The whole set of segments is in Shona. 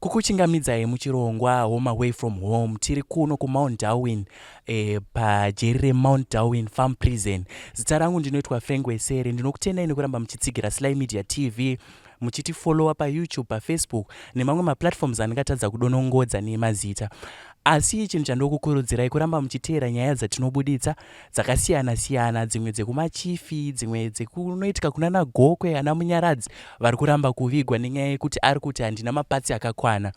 kukuchingamidzai muchirongwa Home Away from Home. Tiri kuno kuMount Darwin, pajeri reMount Darwin Farm Prison. Zita rangu ndinoitwa Fengwesere. Ndinokutendai nekuramba muchitsigira SlyMedia TV, muchitifollowa paYouTube, paFacebook nemamwe maplatforms andingatadza kudonongodza nemazita. Asi chinhu chandokukurudzirai kuramba muchiteera nyaya dzatinobuditsa dzakasiyana-siyana, dzimwe dzekumachifi, dzimwe dzekunoitika kunana Gokwe, ana Munyaradzi vari kuramba kuvigwa nenyaya yekuti ari kuti handina mapatsi akakwana.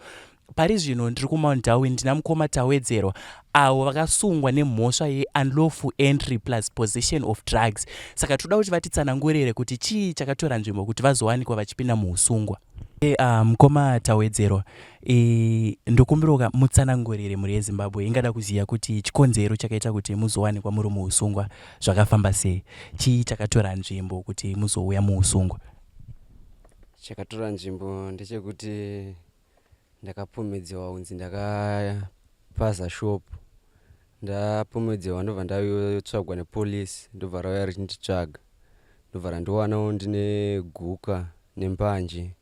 Pari zvino ndiri kuMount Darwin, ndina mukoma Tawedzerwa avo vakasungwa nemhosva ye-unlawful entry plus possession of drugs. Saka toda kuti vatitsanangurire kuti chii chakatora nzvimbo kuti vazowanikwa vachipinda muusungwa. Mukoma Tawedzerwa, ndokumbira mutsanangurire muri yeZimbabwe. Ingada kuziva kuti chikonzero chakaita kuti muzowanikwa muri muusungwa zvakafamba sei? Chii chakatora nzvimbo kuti muzouya muusungwa? Chakatora nzvimbo ndechekuti ndakapomedzewa unzi ndakapaza shop. Ndapomedzewa ndobva ndayotsvagwa nepolisi, ndobva rauya richinditsvaga. Ndobva randowanawo ndine Guka nembanje.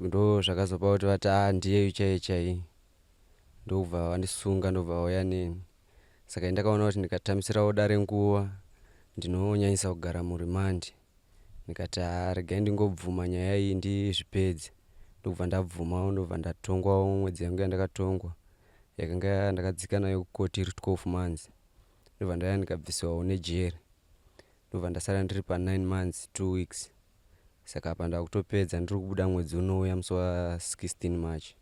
Ndo zvakazopa kuti vati ndiye chai ndobva vandisunga, ndobva vauya neni. Saka ndakaona kuti ndikatamisirawo dare nguva ndinonyanyisa kugara murimandi. Ndikati regai ndingobvuma nyaya iyi ndizvipedze. Ndobva ndabvumawo, ndobva ndatongwawo mwedzi yangu yandakatongwa yakanga ndakadzika nayo kukoti iri 12 months. Ndobva ndauya ndikabviswawo nejeri. Ndobva ndasara ndiri pa9 months 2 weeks. Saka apa ndakutopedza ndiri kubuda mwedzi unouya musi wa16 March.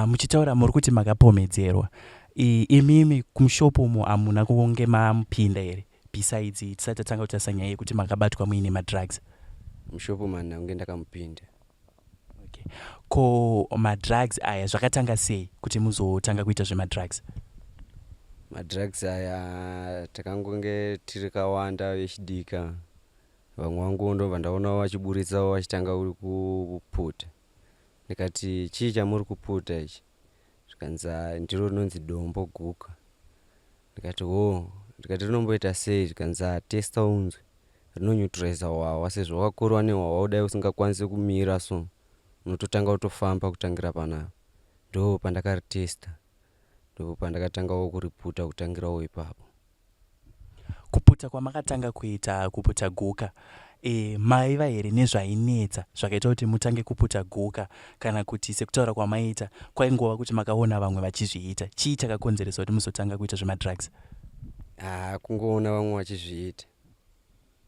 Muchitaura muri kuti makapomedzerwa, imimi kumushopu umo hamuna kunge mamupinda here besides tisati tatanga kutarisa nyaya yekuti makabatwa muine madrugs? Mushopu mana unge ndakamupinda. Okay. Ko madrugs aya zvakatanga sei kuti muzotanga kuita zvemadrugs? Madrugs aya takangonge tiri kawanda vechidika. Vamwe vangu ndobva ndaonawo vachiburitsawo vachitanga uri kuputa. Ndikati chii chamuri kuputa ichi? Zvikanzi ndiro rinonzi dombo Guka. Ndikati ndikati rinomboita sei? Zvikanzi testa unzwe rinonyutiraiza hwahwa, sezvo wakakorwa nehwahwa udai usingakwanisi kumira so unototanga kutofamba kutangira panapa. Ndo pandakaritesta, ndo pandakatangawo kuriputa kutangirawo ipapo. Kuputa kwamakatanga kuita kuputa Guka, maiva here nezvainetsa zvakaita kuti mutange kuputa Guka, kana kuti sekutaura kwamaita kwaingova kuti makaona vamwe vachizviita? Chii chakakonzeresa kuti muzotanga kuita zvemadrugs? Kungoona vamwe vachizviita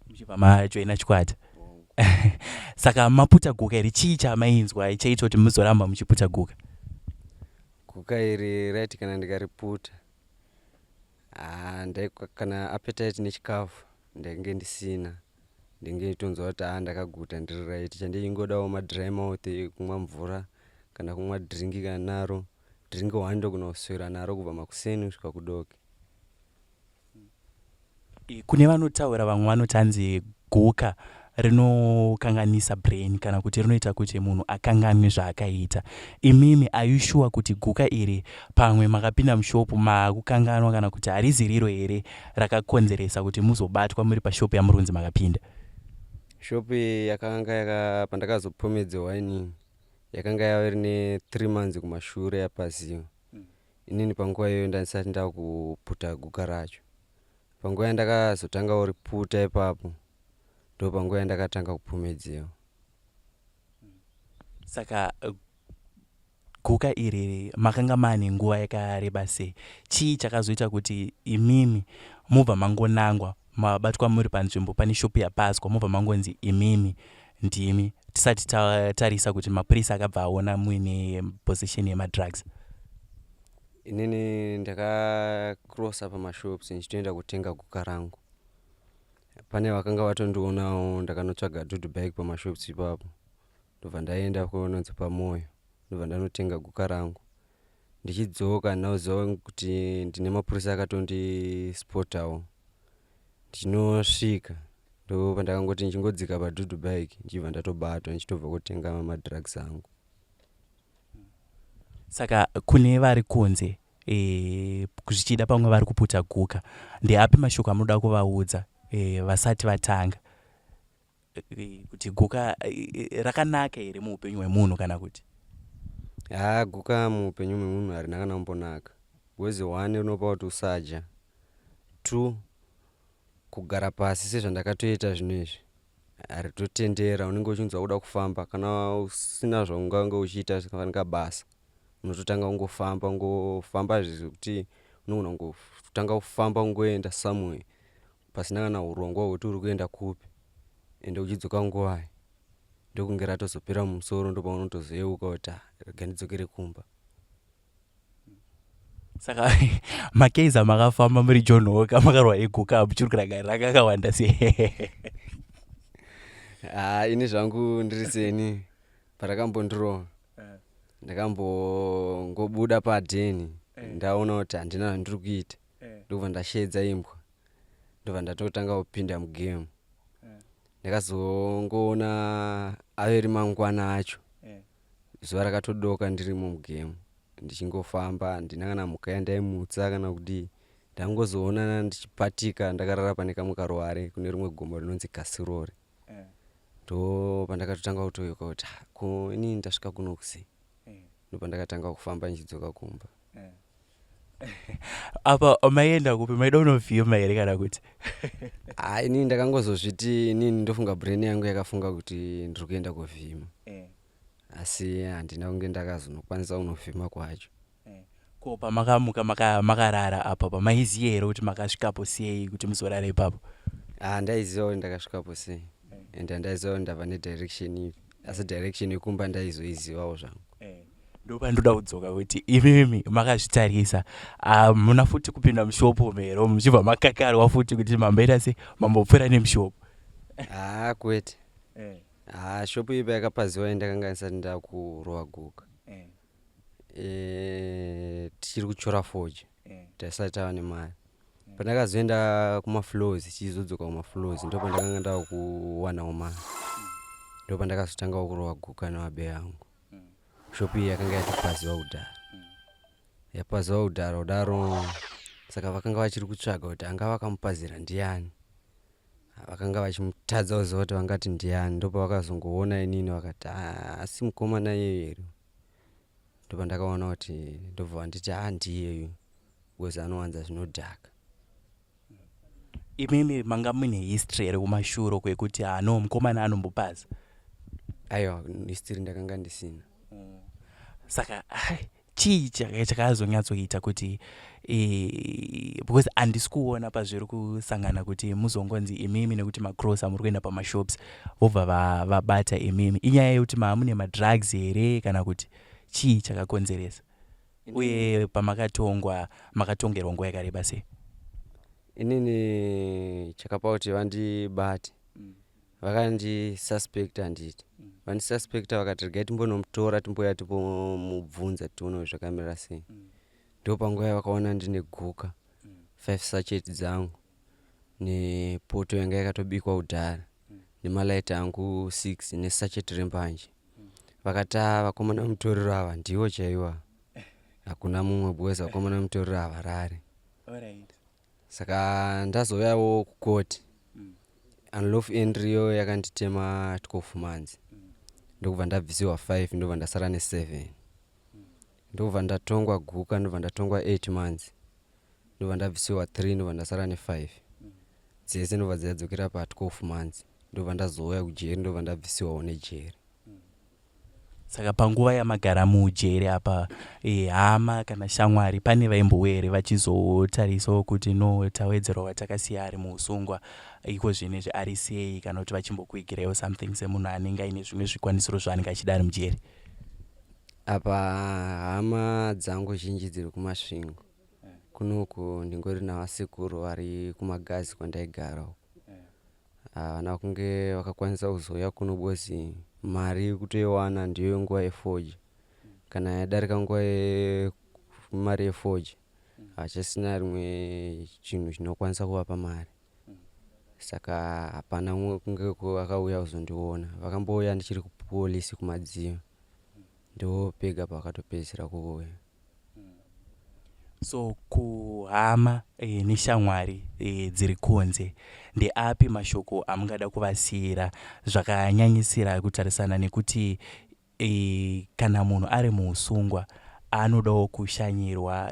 muchibva majoina chikwata. Saka maputa Guka iri, chii chamainzwa chaita kuti muzoramba muchiputa Guka? Guka iri raiti kana ndikariputa kana appetite nechikafu ndenge ndisina, ndenge tonzwa kuti ndakaguta ndiri right. Chandingodawo madry mouth, kumwa mvura kana kumwa drink kana naro drink 1 ndogona kuswera naro kubva makuseni kusvika kudoke. Kune vanotaura vamwe vanotanzi Guka rinokanganisa brain kana kuti rinoita kuti munhu akanganwe zvaakaita. Imimi are you sure kuti Guka iri pamwe makapinda mushopu makukanganwa kana kuti harizi riro here rakakonzeresa kuti muzobatwa muri pashopu yamurunzi makapinda? Shopu yakanga pandakazopomedzewa inini yakanga yava rine 3 months kumashure yapaziwa. Inini panguva iyoyo ndisati ndakuputa Guka racho. Panguva yandakazotanga uriputa ipapo ndo panguva yandakatanga kupomedzewa. Saka Guka iri makanga mane nguva yakareba sei? Chii chakazoita kuti imimi mubva mangonangwa mabatwa muri panzvimbo pane shopu yapaswa, mubva mangonzi imimi ndimi, tisati tatarisa kuti mapurisa akabva aona muine possession yemadrugs? Inini ndakakrosa pamashops ndichitoenda kutenga Guka rangu. Pane vakanga vatondionawo ndakanotsvaga bike pamashops ipapo. Ndobva ndaenda kunonzi pamoyo, ndobva ndanotenga Guka rangu. Ndichidzoka ndinoziva kuti ndine mapurisa akatondispotawo. Ndichinosvika ndo pandakangoti ndichingodzika bike ndichibva ndatobatwa ndichitobva kutenga madrugs angu. Saka kune vari kunze zvichida pamwe vari kuputa Guka, ndeapi mashoko amunoda kuvaudza vasati vatanga kuti Guka rakanaka here muupenyu hwemunhu kana kuti? Guka muupenyu memunhu harina kana kumbonaka. Because 1 unopa kuti usadya, 2 kugara pasi sezvandakatoita zvino izvi haritotendera. Unenge uchinzwa kuda kufamba kana usina zvaungange uchiita sekanika basa, unototanga kungofamba zvekuti unogona kutanga kufamba kungoenda somewhere pasina kana urongwa hwekuti uri kuenda kupi, ende uchidzoka nguwai. Ndokunge ratozopera mumusoro, ndopaunotozoyeuka kuti rega ndidzokere kumba. Saka makeiza makafamba muri John Walker makarwa eguka muchirukira gari rakakawanda sei? Ini zvangu ndiri seni parakambondirova ndakambongobuda padheni ndaona kuti handina zvandiri kuita, ndobva ndashedza imbwa, ndobva ndatotanga kupinda mugame. Ndakazongoona averi mangwana acho zuva rakatodoka ndirimo mugame ndichingofamba, handina kana mhuka yandaimutsa kana kudii. Ndangozoona ndichipatika ndakarara pane kamwe karuware kune rimwe gomo rinonzi Kasirori. Ndo pandakatotanga kutoyuka kuti ko inini ndasvika kuno kusei. Ndo pandakatanga kufamba ndichidzoka kumba. Apa maienda kupi? Maida unovhima here kana kuti? Inini ndakangozozviti inini ndofunga brain yangu yakafunga kuti ndiri kuenda kovhima. Asi handina kunge ndakazonokwanisa kunovhima kwacho. Ko pamakamuka makarara apa pamaiziya here kuti makasvikapo sei kuti muzorara ipapo? Ndaiziva kuti ndakasvikapo sei, ende handaiziva kuti ndava nedirection ipi, asi direction yekumba ndaizoizivawo zvangu. Ndopandoda kudzoka kuti imimi makazvitarisa muna futi kupinda mushopu mero muchibva makakarwa futi kuti mamboita sei, mambopfuura nemushopu? Kwete. Shopu ipa yakapaziwa yandakanga ndisati ndakurova Guka. Tichiri kuchora forge, taisati tava nemari. Pandakazoenda kumafloors, tichizodzoka kumafloors, ndo pandakanga ndava kuwanawo mari. Ndo pandakazotanga kurova Guka nevabeya vangu. Shopu iyi yakanga yatipaziwa kudhara. Yapaziwa kudhara kudaro, saka vakanga vachiri kutsvaga kuti anga vakamupazira ndiani. Vakanga vachimutadza kuziva kuti vangati ndiani. Ndo pavakazongoona inini vakati asi mukomana iyeyu. Ndo pandakaona kuti ndobva vanditi ndiyeyu, because anowanza zvinodhaka. Imimi manga mune history here kumashure kwekuti no mukomana anombopaza? Aiwa, history ndakanga ndisina. Saka chii chakazonyatsoita kuti because handisi kuona pazviri kusangana kuti muzongonzi imimi nekuti macrossa muri kuenda pamashops vobva vabata imimi. Inyaya yekuti mune madrugs here kana kuti chii chakakonzeresa? Uye makatongerwa nguva yakareba sei? Inini chakapa kuti vandibate, vakandisuspecta handiti. Vandisuspecta vakati regai timbonomutora timbouya timbomubvunza tione zvakamira sei. Ndo panguva yavakaona ndine Guka 5 sachet dzangu nepoto yanga yakatobikwa kudhara nemalaiti angu 6 nesachet rembanje. Vakati vakomana mutorero ava ndiwo chaiwa, hakuna mumwe because vakomana mutorero ava rare. Saka ndazouyawo kukoti, unlawful entry yo yakanditema 12 months. Ndokubva ndabvisiwa 5, ndobva ndasara ne7. Ndobva ndatongwa Guka, ndobva ndatongwa 8 months. Ndobva ndabvisiwa 3, ndobva ndasara ne5. Dzese ndobva dzadzokera pa 12 months. Ndobva ndazouya kujeri, ndobva ndabvisiwawo nejeri. Saka panguva yamagara mujeri apa hama kana shamwari pane vaimbowe vachizotarisawo kuti no tawedzerwa watakasiya ari muusungwa iko zvinezvi ari sei, kana kuti vachimbokuigirewo something semunhu anenge aine zvimwe zvikwanisiro zvaanenge achida ari mujeri? Apa hama dzangu zhinji dziri kumasvingo. Kunoku ndingori navasekuru vari kumagazi kwandaigara uko. Havana kunge vakakwanisa kuzouya kuno bozi mari kutoiwana ndiyo nguva yeforge. Kana yadarika nguva mari yeforge, hachasina rimwe chinhu chinokwanisa kuvapa mari. Saka hapana kunge vakauya kuzondiona. Vakambouya ndichiri kupolisi kumadziva. Ndo pega pakatopedzisira kuuya. So kuhama neshamwari dziri kunze, ndeapi mashoko amungada kuvasiyira zvakanyanyisira kutarisana nekuti kana munhu ari muusungwa anodawo kushanyirwa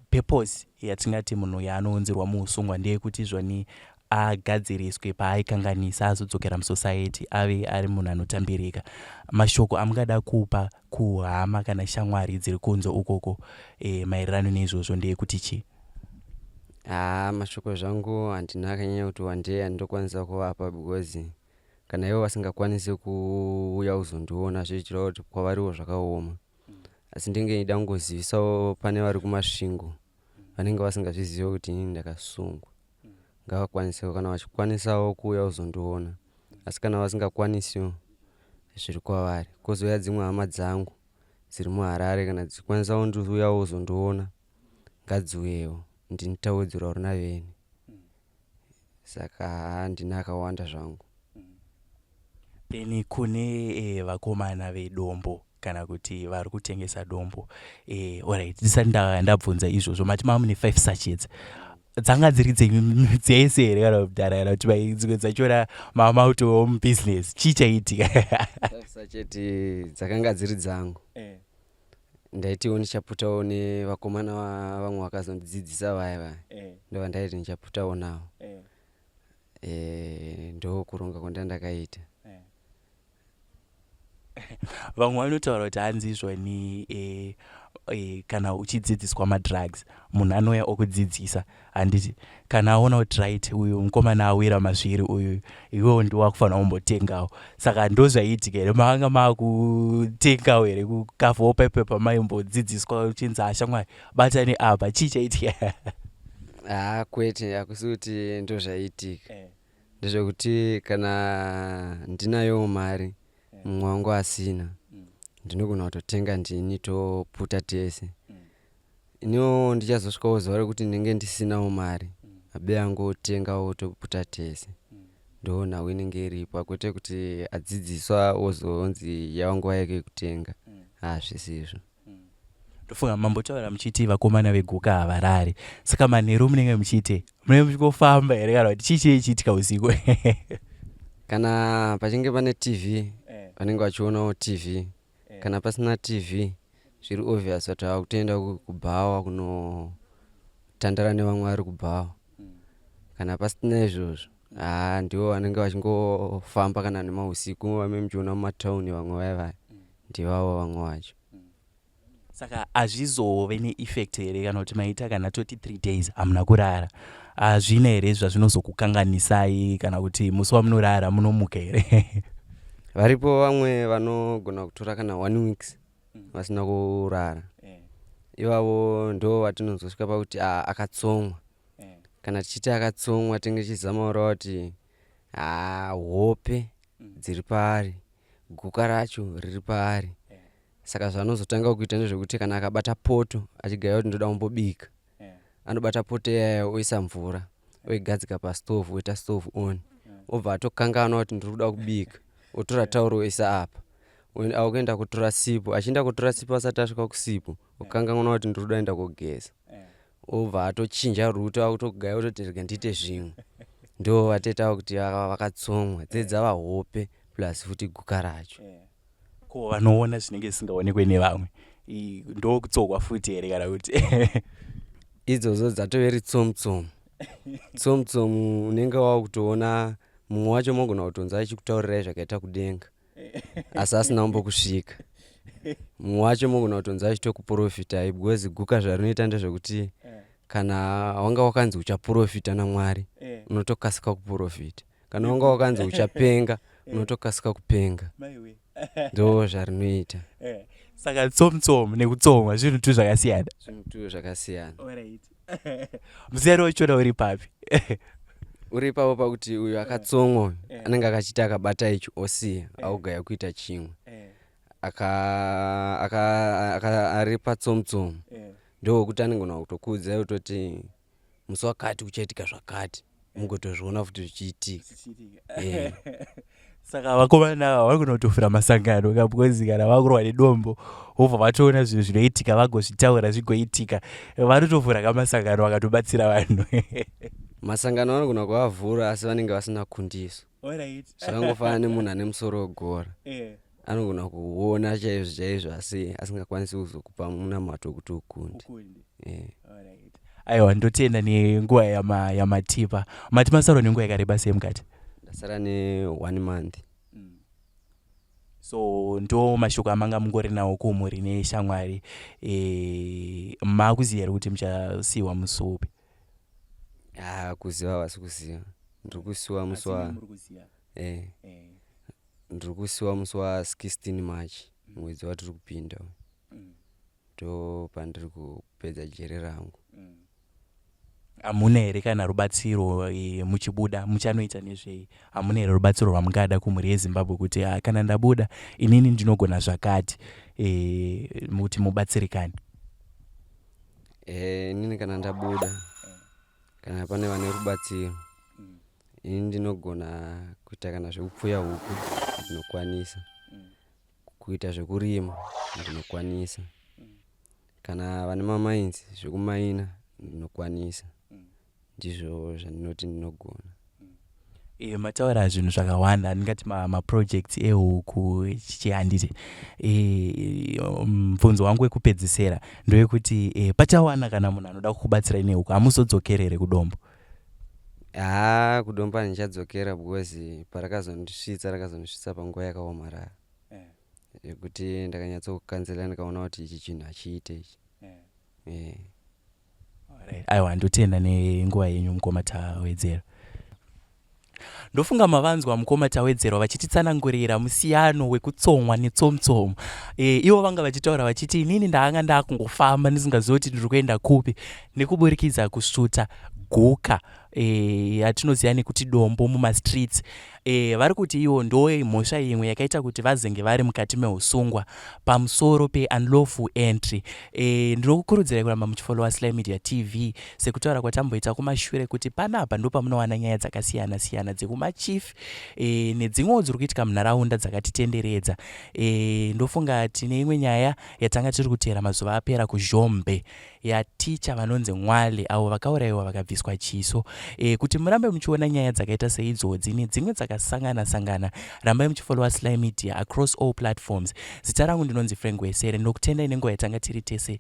purpose yatingati munhu yaanounzirwa muusungwa ndeyekuti zvoni agadziriswe paaikanganisa azodzokera musociety ave ari munhu anotambirika. Mashoko amungada kupa kuhama kana shamwari dziri kunze ukoko maererano neizvozvo ndeyekuti chii? Mashoko zvangu handina akanyanya kuti wandei andinokwanisa kuvapa because kana ivo vasingakwanisi kuuya kuzondiona zvichitira kuti kwavariwo zvakaoma. Asi ndenge ndida kungozivisawo pane vari kumasvingo vanenge vasingazviziva kuti inini ndakasungwa, ngavakwanisewo kana vachikwanisawo kuuya kuzondiona. Asi kana vasingakwanisiwo zviri kwavari. Kozouya dzimwe hama dzangu dziri muHarare kana dzichikwanisawo ndiuya kuzondiona ngadziuyewo ndinotaudzirwa runa veni. Saka handina akawanda zvangu. Peni kune vakomana vedombo kana kuti vari kutengesa dombo, alright, ndisati ndabvunza izvozvo mati mava mune 5 sachets dzanga dziri dzese here kana kudhara kana kuti dzimwe dzachona mamauto home business chii chaitika? 5 sachets dzakanga dziri dzangu. Ndaitiwo ndichaputawo nevakomana vamwe vakazondidzidzisa vaya ndova ndaiti ndichaputawo navo. Ndo kuronga kwandandakaita. Vamwe vanotaura kuti hanzi izvoni kana uchidzidziswa madrugs munhu anouya okudzidzisa, handiti kana aona kuti right uyu mukomana awira mazviri uyu iwewo ndiwakufanira kumbotengawo. Saka ndozvaiitika here, mavanga maakutengawo here kukafawo paipepa maimbodzidziswa uchinzi ashamwari batani apa, chii chaitika? Kwete, hakusi kuti ndozvaiitika. Ndezvekuti kana ndinayo mari mumwe wangu asina ndinogona kutotenga ndini toputa tese. Iniwo ndichazosvikawo zuva rekuti ndinenge ndisinawo mari abe angotengawo toputa tese. Ndo nhau inenge iripo, kwete kuti adzidziswa ozonzi yava nguva yake kutenga. Zvisizvo. Ndofunga mambotaura muchiti vakomana veguka havarari, saka manheru munenge muchite munenge muchingofamba here kana kuti chii chiitika usiku? Kana pachinge pane TV vanenge vachionawo TV. Kana pasina TV zviri obvious kuti ava kutoenda kubhawa kunotandara nevamwe vari kubhawa. Kana pasina izvozvo ndivo vanenge vachingofamba kana nemausiku vame muchiona mumatauni vamwe vaya ndivavo vamwe vacho. Saka hazvizove neeffect here kana kuti maita kana toti 3 days hamuna kurara, hazvina here zvazvinozokukanganisai kana kuti musi wamunorara munomuka here? Varipo vamwe vanogona kutora kana 1 weeks vasina kurara. Ivavo ndo vatinozosvika pakuti akatsomwa. Kana tichiti akatsomwa tinge tichizamawo kuti hope dziri paari, guka racho riri paari. Saka zvanozotanga kuita ndezvekuti kana akabata poto achigaya kuti ndoda kumbobika, anobata poto iyaya oisa mvura oigadzika pastovhu, oita stove on, obva atokanganwa kuti ndiri kuda kubika, otora tauro oisa apa, akuenda kutora sipo, achienda kutora sipo asati asvika kusipo okanganwa kuti ndiri kuda enda kogeza, obva atochinja ruto akutogaya kutoti rega ndiite zvimwe. Ndo vatetawo kuti vakatsomwa dzedzava hope plus futi guka racho. Ko vanoona zvinenge zvisingaonekwe nevamwe ndokutsogwa futi here kana kuti? Idzodzo dzatoveri tsomutsomu. Tsomutsomu unenge wava kutoona mumwe wacho mogona kutonza achikutaurirai zvakaita kudenga asi asina kumbokusvika. Mumwe wacho mogona kutonza achitokuprofitai because guka zvarinoita ndezvekuti kana wanga wakanzi uchaprofita naMwari unotokasika kuprofita, kana wanga wakanzi uchapenga unotokasika kupenga. Ndo zvarinoita. Saka tsomutsomu nekutsomwa zvinhu tu zvakasiyana. Zvinhu tu zvakasiyana. Muzero wachona uri papi? Uri papo pakuti uyu akatsomwa anenge akachita akabata ichi osiya augaya kuita chimwe. Ari patsomutsomu ndo kuti anogona kutokuudzai kutoti musi wakati uchaitika zvakati mugotozviona futi zvichiitika. Saka vakomana ava vagona kutofura masangano because kana vakurwa nedombo vobva vatoona zvinhu zvinoitika vagozvitaura zvigoitika, vanotovhura kamasangano vakatobatsira vanhu. Masangano vanogona kuvavhura asi vanenge vasina kundiso. Zvakangofanana nemunhu ane musoro wegora. anogona kuona chaizvo asi asingakwanisi kuzokupa munamato kuti ukunde. Aiwa, ndotenda nenguva yamatipa. Mati masaro nenguva yakareba sei mukati? Ndasara ne1 month. So ndo mashoko amanga mungori nawo kumhuri neshamwari. Makuziva here kuti muchasiyiwa musi upi? Kuziva havasi kuziva. Ndiri kusiyiwa musi wa ndiri kusiyiwa musi wa16 March mwedzi watiri kupinda. Ndo pandiri kupedza jere rangu. Hamuna here kana rubatsiro muchibuda muchanoita nezvei? Hamuna here rubatsiro rwamungada kumhuri yeZimbabwe kuti kana ndabuda inini ndinogona zvakati kuti mubatsirikane? Inini kana ndabuda kana pane vane rubatsiro ini ndinogona kuita kana zvekupfuya huku ndinokwanisa, kuita zvekurima ndinokwanisa, kana vane mamainzi zvekumaina ndinokwanisa. Ndizvo zvandinoti ndinogona. Mataura zvinhu zvakawanda, ndingati maprojects ehuku chihanditi. Mubvunzo wangu wekupedzisira ndowekuti pachawana kana munhu anoda kukubatsirai nehuku hamuzodzokere kudombo? Kudombo handichadzokera because rakazondisvitsa panguva yakaomarara yekuti ndakanyatsokukanzela ndikaona kuti ichi chinhu hachiite ichi. Aiwa, ndotenda nenguva yenyu mukoma tawedzera. Ndofunga mavanzwa mukoma tawedzera vachititsanangurira musiyano wekutsomwa netsomtsomo. Ivo vanga vachitaura vachiti inini ndanga ndakungofamba ndisingazoti ndiri kuenda kupi nekuburikidza kusvuta Guka yatinoziva nekuti dombo mumastreets. Vari kuti iwo ndo mhosva imwe yakaita kuti vazenge vari mukati meusungwa pamusoro pe-unlawful entry. Ndinokukurudzirai kuramba muchifollowa SlyMedia TV sekutaura kwatamboita kumashure kuti panapa ndo pamunowana nyaya dzakasiyana siyana dzekumachief nedzimwewo dziri kuitika munharaunda dzakatitenderedza. Ndofunga tine imwe nyaya yatanga tiri kutera mazuva apera kuZhombe yaticha vanonzi Mwale avo vakaurayiwa vakabviswa chiso. Kuti murambe muchiona nyaya dzakaita seidzodzi nedzimwe dzakasangana, rambai muchifollowa Sly Media across all platforms. Zita rangu ndinonzi Frank Wesere, ndokutendai nenguva yatanga tiri tese.